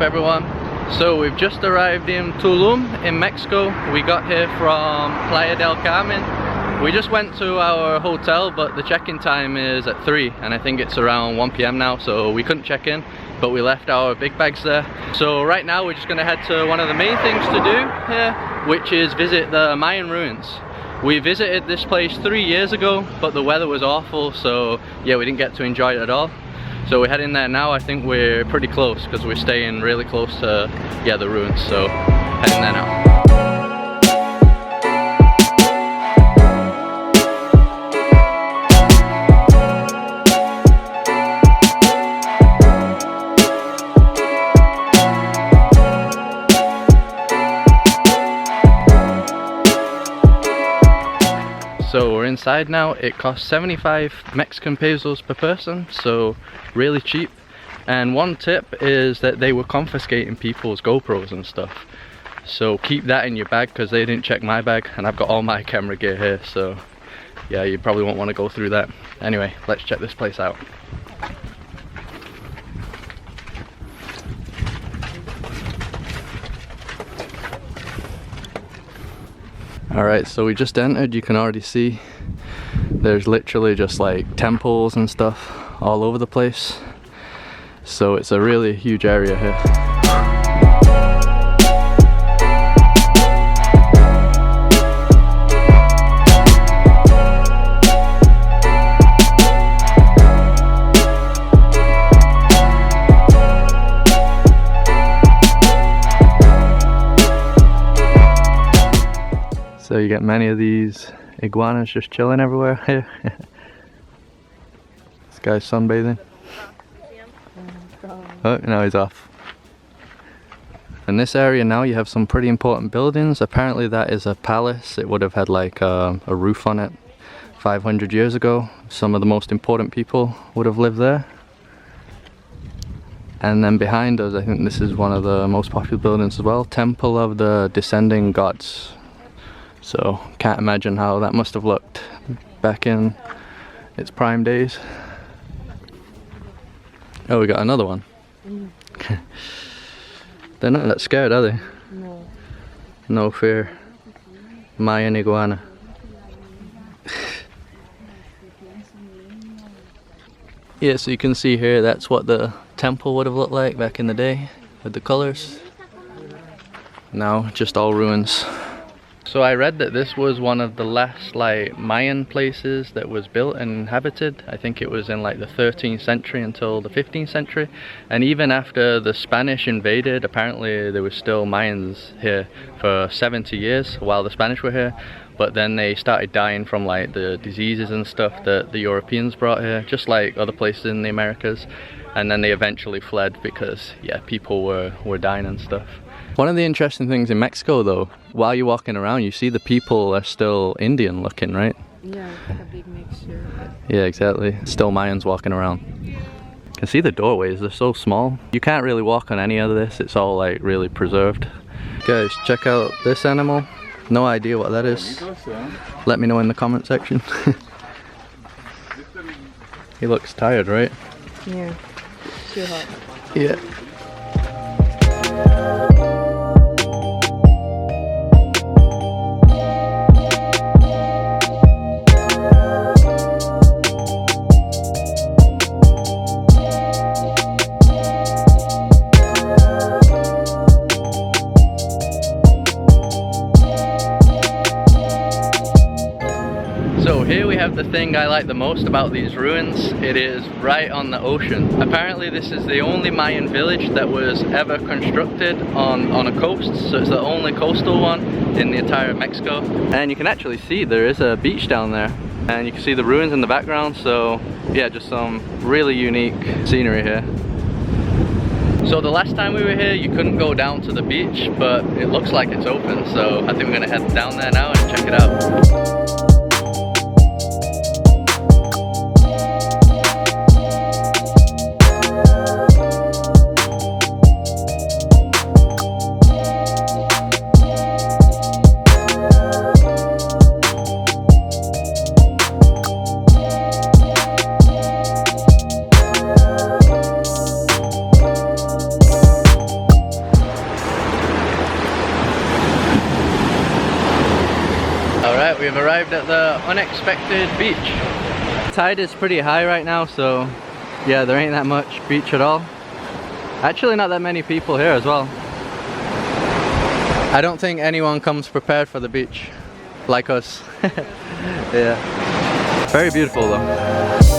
up everyone? So we've just arrived in Tulum in Mexico. We got here from Playa del Carmen. We just went to our hotel, but the check-in time is at 3 and I think it's around 1 p.m. now, so we couldn't check in, but we left our big bags there. So right now we're just going to head to one of the main things to do here, which is visit the Mayan ruins. We visited this place 3 years ago, but the weather was awful, so yeah, we didn't get to enjoy it at all. So we're heading there now. I think we're pretty close because we're staying really close to the ruins, so heading there now. So we're inside now. It costs 75 Mexican pesos per person, so really cheap. And one tip is that they were confiscating people's GoPros and stuff. So keep that in your bag because they didn't check my bag and I've got all my camera gear here, so yeah, you probably won't want to go through that. Anyway, let's check this place out. Alright, so we just entered. You can already see there's literally just like temples and stuff all over the place. So it's a really huge area here. So you get many of these iguanas just chilling everywhere here. This guy's sunbathing. Oh, now he's off. In this area now you have some pretty important buildings. Apparently that is a palace. It would have had like a roof on it 500 years ago. Some of the most important people would have lived there. And then behind us, I think this is one of the most popular buildings as well. Temple of the Descending Gods. So can't imagine how that must have looked back in its prime days. Oh, we got another one. They're not that scared, are they? No. No fear. Mayan iguana. Yeah, so you can see here, that's what the temple would have looked like back in the day with the colors. Now just all ruins. So I read that this was one of the last like Mayan places that was built and inhabited. I think it was in like the 13th century until the 15th century. And even after the Spanish invaded, apparently there were still Mayans here for 70 years while the Spanish were here. But then they started dying from like the diseases and stuff that the Europeans brought here, just like other places in the Americas. And then they eventually fled because yeah, people were dying and stuff. One of the interesting things in Mexico though, while you're walking around you see the people are still Indian looking, right? Yeah, it's like a big mixture. Yeah, exactly. Still Mayans walking around. You can see the doorways, they're so small. You can't really walk on any of this, it's all like really preserved. Guys, check out this animal. No idea what that is. Let me know in the comment section. He looks tired, right? Yeah, too hot. Yeah. So here we have the thing I like the most about these ruins. It is right on the ocean. Apparently this is the only Mayan village that was ever constructed on a coast. So it's the only coastal one in the entire Mexico. And you can actually see there is a beach down there. And you can see the ruins in the background. So yeah, just some really unique scenery here. So the last time we were here you couldn't go down to the beach, but it looks like it's open. So I think we're gonna head down there now and check it out. unexpected beach. Tide is pretty high right now, so yeah, there ain't that much beach at all. Actually not that many people here as well. I don't think anyone comes prepared for the beach like us. Yeah. Very beautiful though.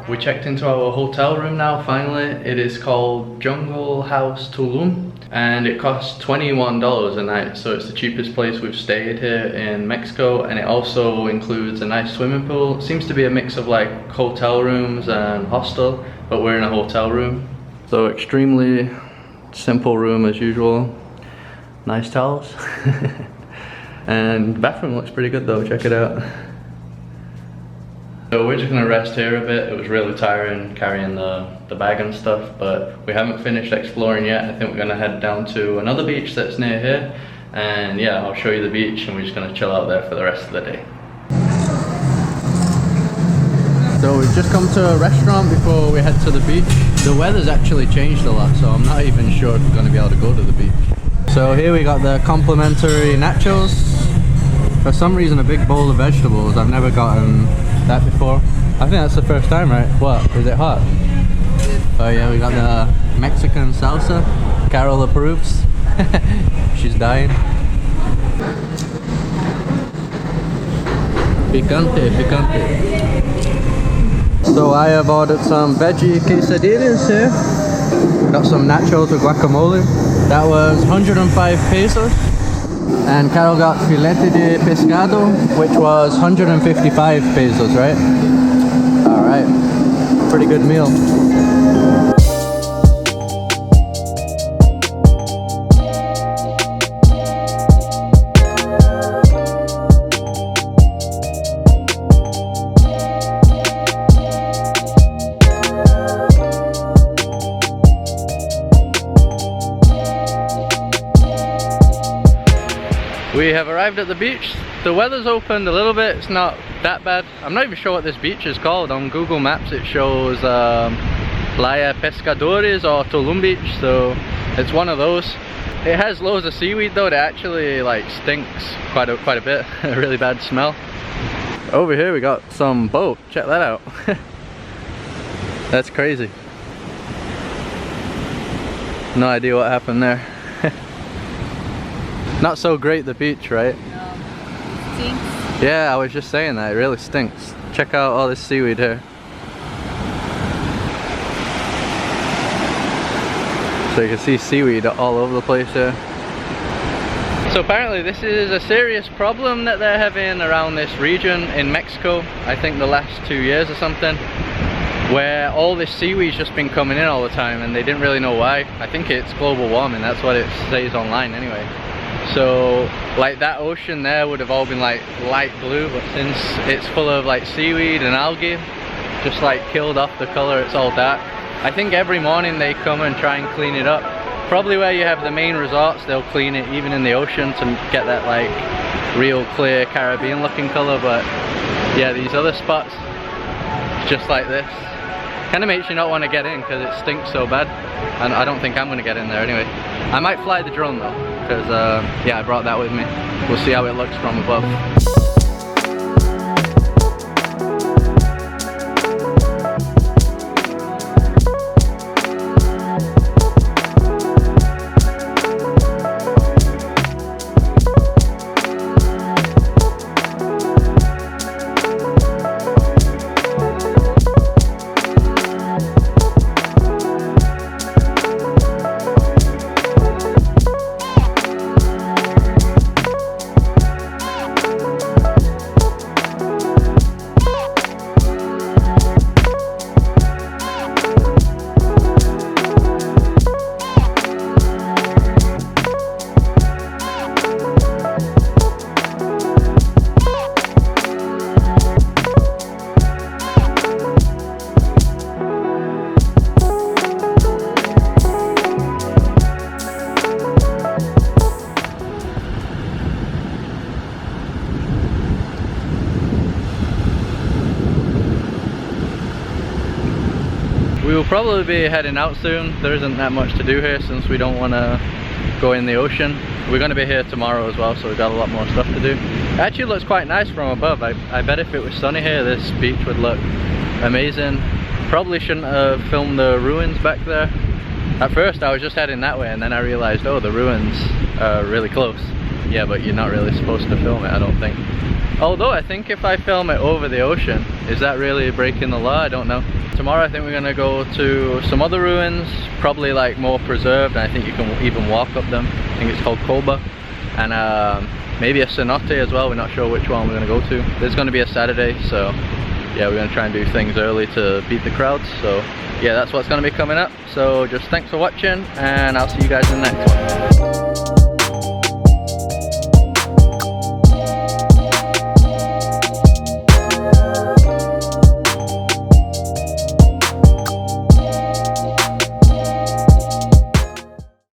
We checked into our hotel room now, finally. It is called Jungle House Tulum, and it costs $21 a night, so it's the cheapest place we've stayed here in Mexico, and it also includes a nice swimming pool. It seems to be a mix of like hotel rooms and hostel, but we're in a hotel room. So extremely simple room as usual. Nice towels. And the bathroom looks pretty good though, check it out. So we're just gonna rest here a bit. It was really tiring carrying the bag and stuff, but we haven't finished exploring yet. I think we're gonna head down to another beach that's near here, and yeah, I'll show you the beach, and we're just gonna chill out there for the rest of the day. So we've just come to a restaurant before we head to the beach. The weather's actually changed a lot, so I'm not even sure if we're gonna be able to go to the beach. So here we got the complimentary nachos. For some reason a big bowl of vegetables. I've never gotten that before. I think that's the first time, right? What? Is it hot? Oh yeah, we got the Mexican salsa. Carol approves. She's dying. Picante, picante. So I have ordered some veggie quesadillas here. Got some nachos with guacamole. That was 105 pesos. And Carol got filete de pescado, which was 155 pesos, right? Alright, pretty good meal. We have arrived at the beach. The weather's opened a little bit, it's not that bad. I'm not even sure what this beach is called. On Google Maps it shows Playa Pescadores or Tulum Beach, so it's one of those. It has loads of seaweed though, it actually like stinks quite a bit, a really bad smell. Over here we got some boat, check that out. That's crazy. No idea what happened there. Not so great the beach, right? No. Stinks. Yeah, I was just saying that, it really stinks. Check out all this seaweed here. So you can see seaweed all over the place here. So apparently this is a serious problem that they're having around this region in Mexico, I think the last 2 years or something, where all this seaweed's just been coming in all the time and they didn't really know why. I think it's global warming, that's what it says online anyway. So like that ocean there would have all been like light blue, but since it's full of like seaweed and algae, just like killed off the color, it's all dark. I think every morning they come and try and clean it up. Probably where you have the main resorts, they'll clean it even in the ocean to get that like real clear Caribbean looking color, but yeah, these other spots, just like this, kind of makes you not want to get in because it stinks so bad, and I don't think I'm going to get in there anyway. I might fly the drone though, because yeah, I brought that with me. We'll see how it looks from above. we'll probably be heading out soon. There isn't that much to do here since we don't want to go in the ocean. We're going to be here tomorrow as well, so we've got a lot more stuff to do. It actually looks quite nice from above. I bet if it was sunny here, this beach would look amazing. Probably shouldn't have filmed the ruins back there. At first I was just heading that way, and then I realized, oh, the ruins are really close. Yeah, but you're not really supposed to film it, I don't think. Although I think if I film it over the ocean, is that really breaking the law? I don't know. Tomorrow I think we're gonna go to some other ruins, probably like more preserved, and I think you can even walk up them. I think it's called Koba. And maybe a cenote as well. We're not sure which one we're gonna go to. There's gonna be a Saturday, so yeah, we're gonna try and do things early to beat the crowds. So yeah, that's what's gonna be coming up. So just thanks for watching, and I'll see you guys in the next one.